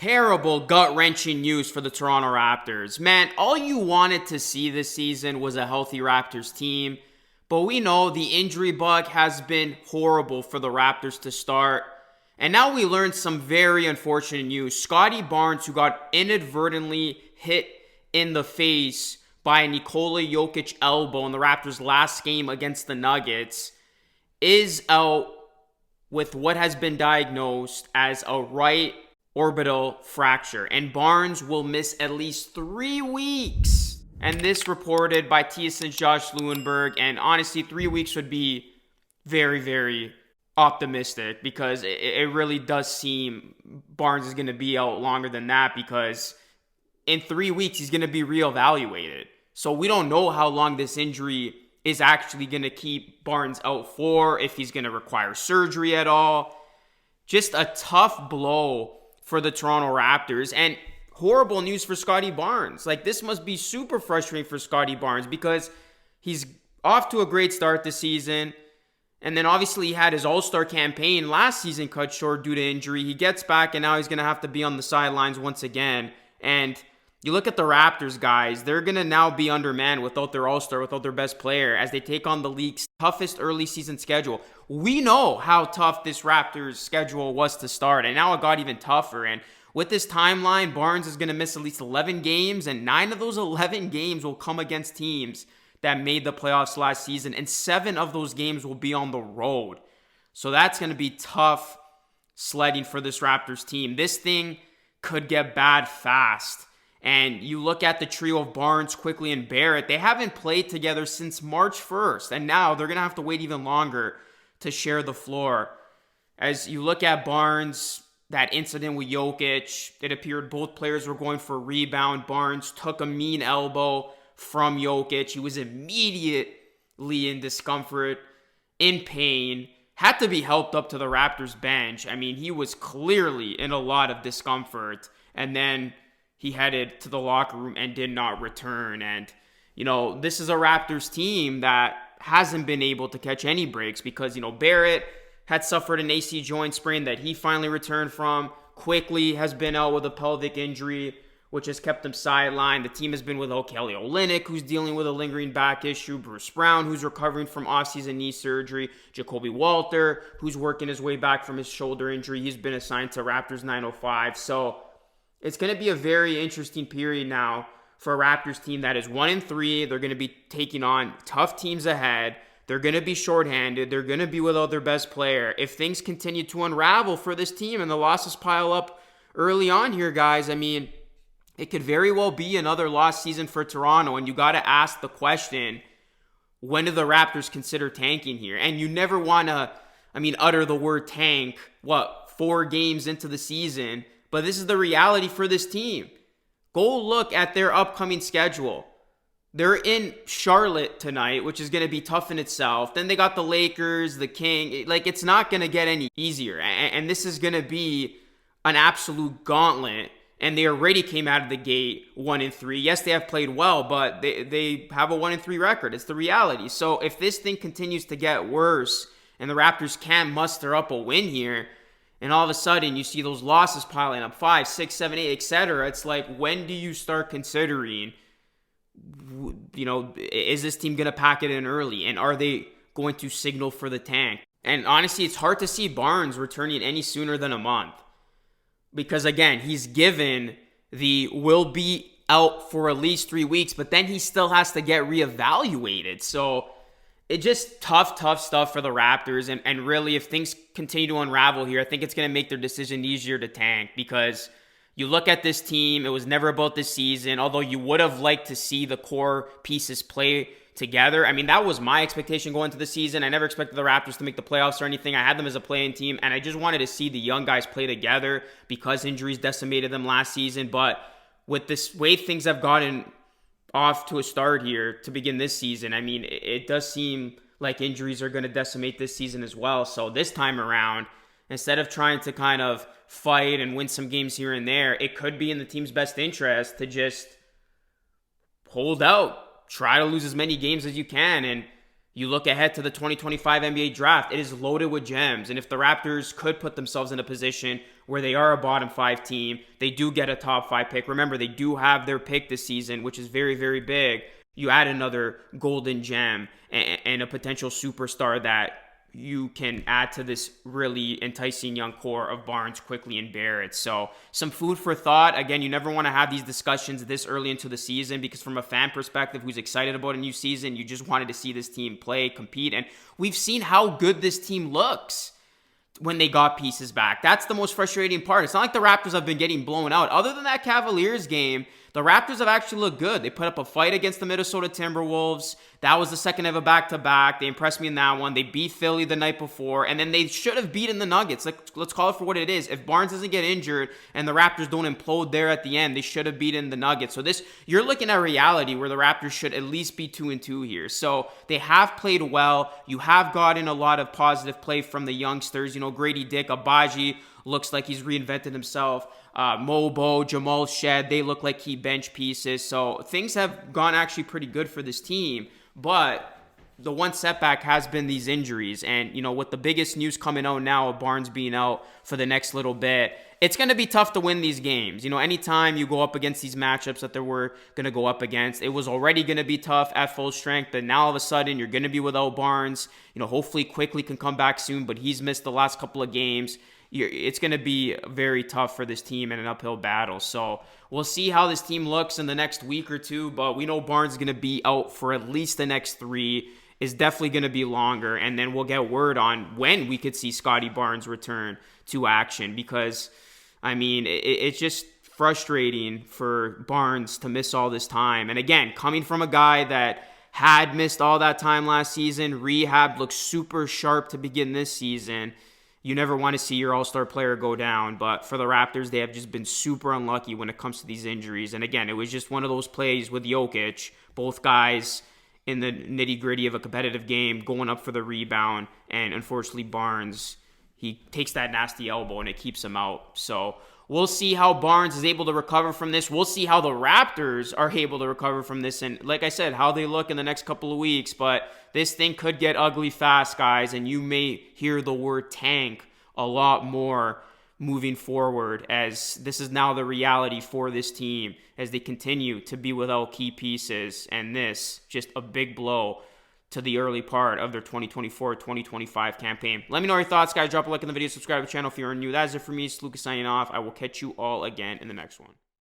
Terrible gut-wrenching news for the Toronto Raptors. Man, all you wanted to see this season was a healthy Raptors team, but we know the injury bug has been horrible for the Raptors to start. And now we learned some very unfortunate news. Scottie Barnes, who got inadvertently hit in the face by a Nikola Jokic elbow in the Raptors' last game against the Nuggets, is out with what has been diagnosed as a right orbital fracture, and Barnes will miss at least 3 weeks. And this reported by TSN's Josh Lewenberg, and honestly, 3 weeks would be very, very optimistic, because it really does seem Barnes is going to be out longer than that, because in 3 weeks he's going to be reevaluated. So we don't know how long this injury is actually going to keep Barnes out for, if he's going to require surgery at all. Just a tough blow for the Toronto Raptors, and horrible news for Scottie Barnes. Like, this must be super frustrating for Scottie Barnes, because he's off to a great start this season, and then obviously he had his All-Star campaign last season cut short due to injury. He gets back, and now he's going to have to be on the sidelines once again. And you look at the Raptors, guys, they're going to now be undermanned without their All-Star, without their best player, as they take on the league's toughest early season schedule. We know how tough this Raptors schedule was to start, and now it got even tougher. And with this timeline, Barnes is going to miss at least 11 games, and 9 of those 11 games will come against teams that made the playoffs last season, and 7 of those games will be on the road. So that's going to be tough sledding for this Raptors team. This thing could get bad fast. And you look at the trio of Barnes, Quickly, and Barrett, they haven't played together since March 1st, and now they're going to have to wait even longer to share the floor. As you look at Barnes, that incident with Jokic, it appeared both players were going for a rebound. Barnes took a mean elbow from Jokic. He was immediately in discomfort, in pain, had to be helped up to the Raptors bench. I mean, he was clearly in a lot of discomfort, and then he headed to the locker room and did not return. And, you know, this is a Raptors team that hasn't been able to catch any breaks, because, you know, Barrett had suffered an AC joint sprain that he finally returned from. Quickly has been out with a pelvic injury, which has kept him sidelined. The team has been without Kelly Olynyk, who's dealing with a lingering back issue. Bruce Brown, who's recovering from offseason knee surgery. Jacoby Walter, who's working his way back from his shoulder injury. He's been assigned to Raptors 905. So it's going to be a very interesting period now for a Raptors team that is 1-3. They're going to be taking on tough teams ahead. They're going to be shorthanded. They're going to be without their best player. If things continue to unravel for this team and the losses pile up early on here, guys, I mean, it could very well be another lost season for Toronto. And you got to ask the question, when do the Raptors consider tanking here? And you never want to, utter the word tank, 4 games into the season? But this is the reality for this team. Go look at their upcoming schedule. They're in Charlotte tonight, which is going to be tough in itself. Then they got the Lakers, the King. Like, it's not going to get any easier. And this is going to be an absolute gauntlet. And they already came out of the gate 1-3. Yes, they have played well, but they have a 1-3 record. It's the reality. So if this thing continues to get worse and the Raptors can muster up a win here, and all of a sudden you see those losses piling up, 5, 6, 7, 8, etc. It's like, when do you start considering, is this team going to pack it in early? And are they going to signal for the tank? And honestly, it's hard to see Barnes returning any sooner than a month. Because again, he's given the will be out for at least 3 weeks, but then he still has to get reevaluated. So it's just tough stuff for the Raptors. And really, if things continue to unravel here, I think it's going to make their decision easier to tank, because you look at this team, it was never about this season, although you would have liked to see the core pieces play together. I mean, that was my expectation going into the season. I never expected the Raptors to make the playoffs or anything. I had them as a play-in team, and I just wanted to see the young guys play together because injuries decimated them last season. But with this way things have gotten off to a start here to begin this season, I mean, it does seem like injuries are going to decimate this season as well. So this time around, instead of trying to kind of fight and win some games here and there, it could be in the team's best interest to just hold out, try to lose as many games as you can. And you look ahead to the 2025 NBA draft, it is loaded with gems. And if the Raptors could put themselves in a position where they are a bottom 5 team. They do get a top 5 pick. Remember, they do have their pick this season, which is very, very big. You add another golden gem and a potential superstar that you can add to this really enticing young core of Barnes, Quickly, and Barrett. So some food for thought. Again, you never want to have these discussions this early into the season because from a fan perspective who's excited about a new season, you just wanted to see this team play, compete. And we've seen how good this team looks when they got pieces back. That's the most frustrating part. It's not like the Raptors have been getting blown out. Other than that Cavaliers game, the Raptors have actually looked good. They put up a fight against the Minnesota Timberwolves. That was the second of a back-to-back. They impressed me in that one. They beat Philly the night before, and then they should have beaten the Nuggets. Let's call it for what it is. If Barnes doesn't get injured and the Raptors don't implode there at the end, they should have beaten the Nuggets. So you're looking at reality where the Raptors should at least be 2-2 here. So they have played well. You have gotten a lot of positive play from the youngsters. Grady Dick, Abaji looks like he's reinvented himself. Mobo, Jamal Shed, they look like key bench pieces. So things have gone actually pretty good for this team. But the one setback has been these injuries. And, with the biggest news coming out now of Barnes being out for the next little bit, it's going to be tough to win these games. Anytime you go up against these matchups that they were going to go up against, it was already going to be tough at full strength. But now all of a sudden, you're going to be without Barnes. Hopefully Quickly can come back soon, but he's missed the last couple of games. It's going to be very tough for this team and an uphill battle. So we'll see how this team looks in the next week or two, but we know Barnes is going to be out for at least the next 3. Is definitely going to be longer, and then we'll get word on when we could see Scottie Barnes return to action because, it's just frustrating for Barnes to miss all this time. And again, coming from a guy that had missed all that time last season, rehab, looks super sharp to begin this season. You never want to see your all-star player go down, but for the Raptors, they have just been super unlucky when it comes to these injuries. And again, it was just one of those plays with Jokic, both guys in the nitty-gritty of a competitive game going up for the rebound, and unfortunately Barnes, he takes that nasty elbow and it keeps him out. So we'll see how Barnes is able to recover from this. We'll see how the Raptors are able to recover from this, and like I said, how they look in the next couple of weeks. But this thing could get ugly fast, guys, and you may hear the word tank a lot more moving forward, as this is now the reality for this team as they continue to be without key pieces, and this just a big blow to the early part of their 2024-2025 campaign. Let me know your thoughts, guys. Drop a like in the video, subscribe to the channel if you're new. That is it for me. It's Lucas signing off. I will catch you all again in the next one.